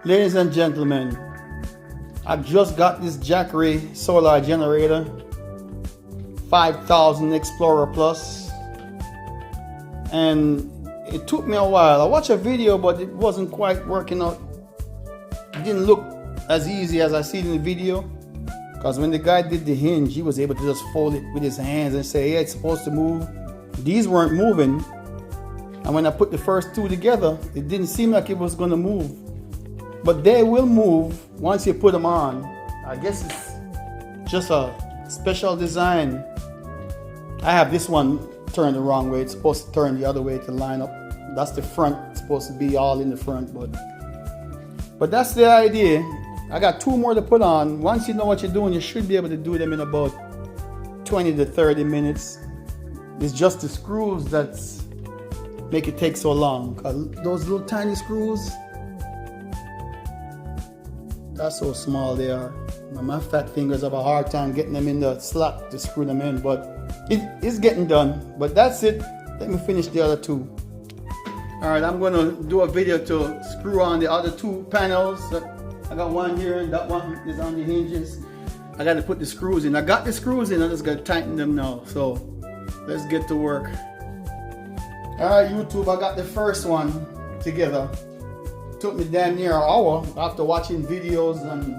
Ladies and gentlemen, I just got this Jackery solar generator, 5000 Explorer Plus, and it took me a while. I watched a video, but it wasn't quite working out. It didn't look as easy as I see it in the video, because when the guy did the hinge, he was able to just fold it with his hands and say, yeah, it's supposed to move. These weren't moving, and when I put the first two together, it didn't seem like it was going to move. But they will move once you put them on. I guess it's just a special design. I have this one turned the wrong way. It's supposed to turn the other way to line up. That's the front. It's supposed to be all in the front, but that's the idea. I got two more to put on. Once you know what you're doing, you should be able to do them in about 20 to 30 minutes. It's just the screws that make it take so long. Those little tiny screws, that's so small they are. My fat fingers have a hard time getting them in the slot to screw them in, but it's getting done. But that's it. Let me finish the other two. Alright, I'm going to do a video to screw on the other two panels. I got one here and that one is on the hinges. I got to put the screws in. I got the screws in, I just got to tighten them now. So let's get to work. Alright YouTube, I got the first one together. Took me damn near an hour after watching videos and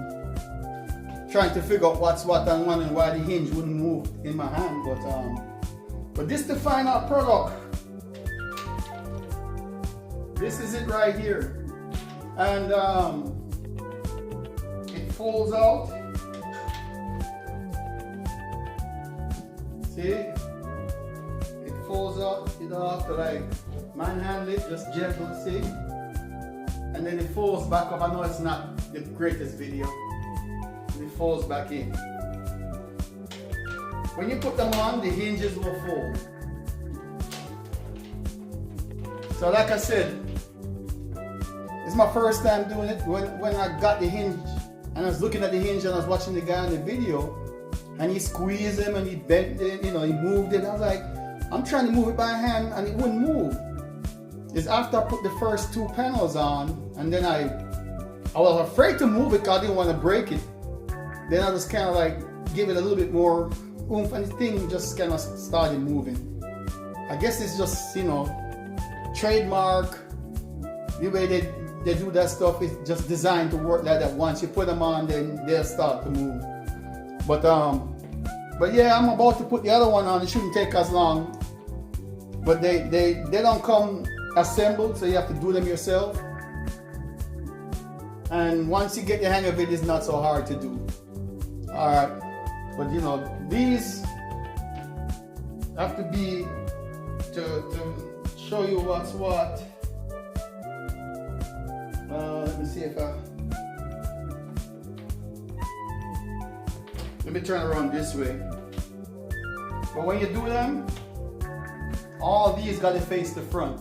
trying to figure out what's what and wondering why the hinge wouldn't move in my hand. But this is the final product. This is it right here, and it folds out. See, it folds out. You don't have to like manhandle it, just gentle. See. And then it folds back up. I know it's not the greatest video. It folds back in. When you put them on, the hinges will fold. So like I said, it's my first time doing it. When I got the hinge, and I was looking at the hinge and I was watching the guy in the video, and he squeezed him and he bent it, he moved it. I was like, I'm trying to move it by hand and it wouldn't move. It's after I put the first two panels on, and then I was afraid to move it because I didn't want to break it. Then I just kind of like give it a little bit more oomph, and the thing just kind of started moving. I guess it's just, trademark. The way they do that stuff is just designed to work like that. Once you put them on, then they'll start to move. But yeah, I'm about to put the other one on. It shouldn't take as long. But they don't come assembled, so you have to do them yourself. And once you get the hang of it, it's not so hard to do. Alright, but these have to be to show you what's what. Let me see if let me turn around this way. But when you do them, all these got to face the front.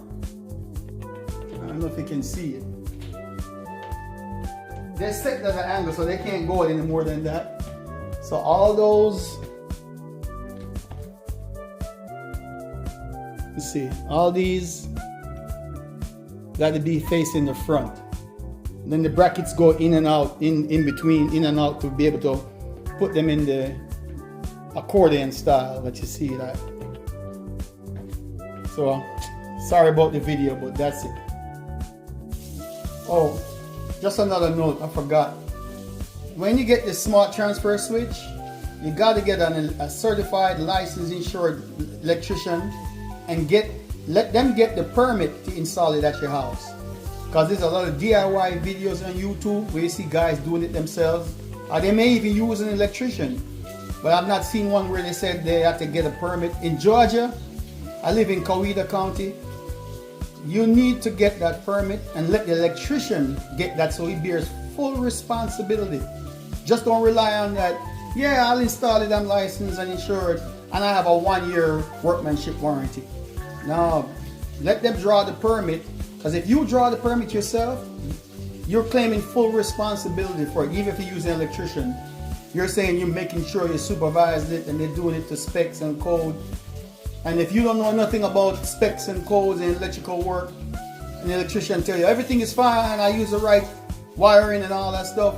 I don't know if you can see it. They're set at an angle, so they can't go any more than that. So all those, you see, all these got to be facing the front. And then the brackets go in and out, in between, in and out, to be able to put them in the accordion style that you see that. So sorry about the video, but that's it. Oh, just another note, I forgot. When you get the smart transfer switch, you got to get a certified, licensed, insured electrician and let them get the permit to install it at your house. Because there's a lot of DIY videos on YouTube where you see guys doing it themselves. Or they may even use an electrician. But I've not seen one where they said they have to get a permit. In Georgia, I live in Coweta County. You need to get that permit and let the electrician get that, so he bears full responsibility. Just don't rely on that. Yeah, I'll install it, I'm licensed and insured, and I have a 1-year workmanship warranty. No, let them draw the permit, because if you draw the permit yourself, you're claiming full responsibility for it. Even if you use an electrician, you're saying you're making sure you supervise it and they're doing it to specs and code. And if you don't know nothing about specs and codes and electrical work, an electrician tell you everything is fine, I use the right wiring and all that stuff,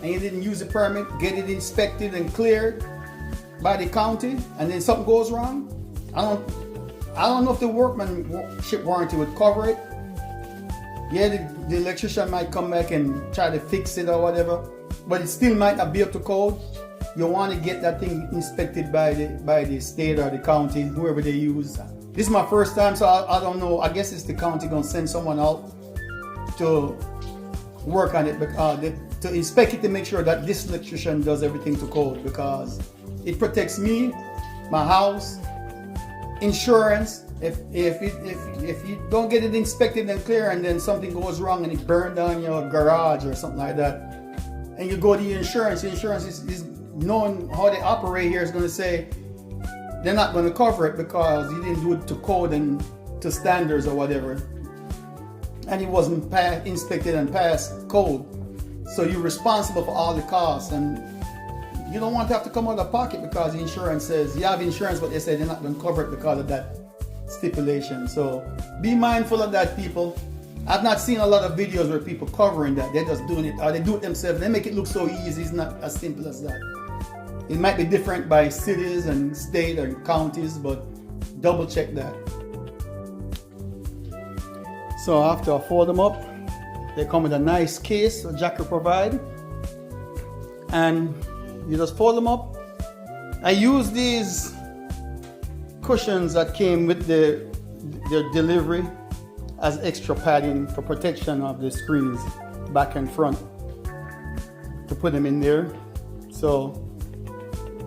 and you didn't use the permit, get it inspected and cleared by the county, and then something goes wrong, I don't know if the workmanship warranty would cover it. Yeah, the electrician might come back and try to fix it or whatever, but it still might not be up to code. You want to get that thing inspected by the state or the county, whoever they use. This is my first time, so I don't know. I guess it's the county gonna send someone out to work on it, to inspect it to make sure that this electrician does everything to code, because it protects me, my house, insurance. If you don't get it inspected and clear, and then something goes wrong and it burned down your garage or something like that, and you go to your insurance is knowing how they operate here is going to say they're not going to cover it because you didn't do it to code and to standards or whatever, and it wasn't inspected and passed code. So you're responsible for all the costs, and you don't want to have to come out of pocket because the insurance says you have insurance, but they say they're not going to cover it because of that stipulation. So be mindful of that, people. I've not seen a lot of videos where people covering that. They're just doing it, or they do it themselves. They make it look so easy. It's not as simple as that. It might be different by cities and state or counties, but double check that. So after I fold them up, they come with a nice case that Jackery provide, and you just fold them up. I use these cushions that came with their delivery as extra padding for protection of the screens back and front, to put them in there so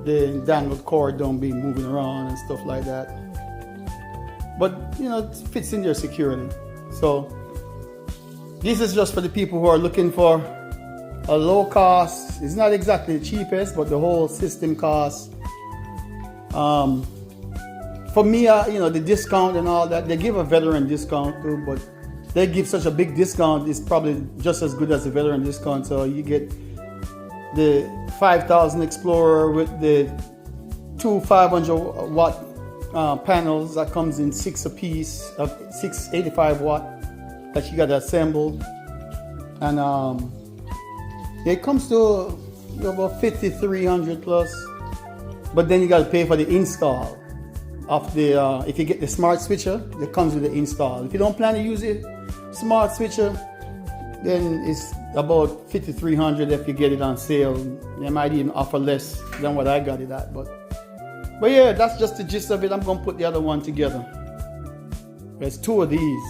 the dangled cord don't be moving around and stuff like that. But you know, it fits in there securely. So this is just for the people who are looking for a low cost. It's not exactly the cheapest, but the whole system costs. For me, you know, the discount and all that, they give a veteran discount too, but they give such a big discount, it's probably just as good as the veteran discount. So you get the 5000 Explorer with the two 500 watt panels that comes in 6 a piece, 685 watt that you got to assemble, and it comes to about 5300 plus. But then you got to pay for the install of the if you get the smart switcher, it comes with the install. If you don't plan to use it smart switcher, then it's about 5300 if you get it on sale. They might even offer less than what I got it at, but yeah, that's just the gist of it. I'm gonna put the other one together. There's two of these.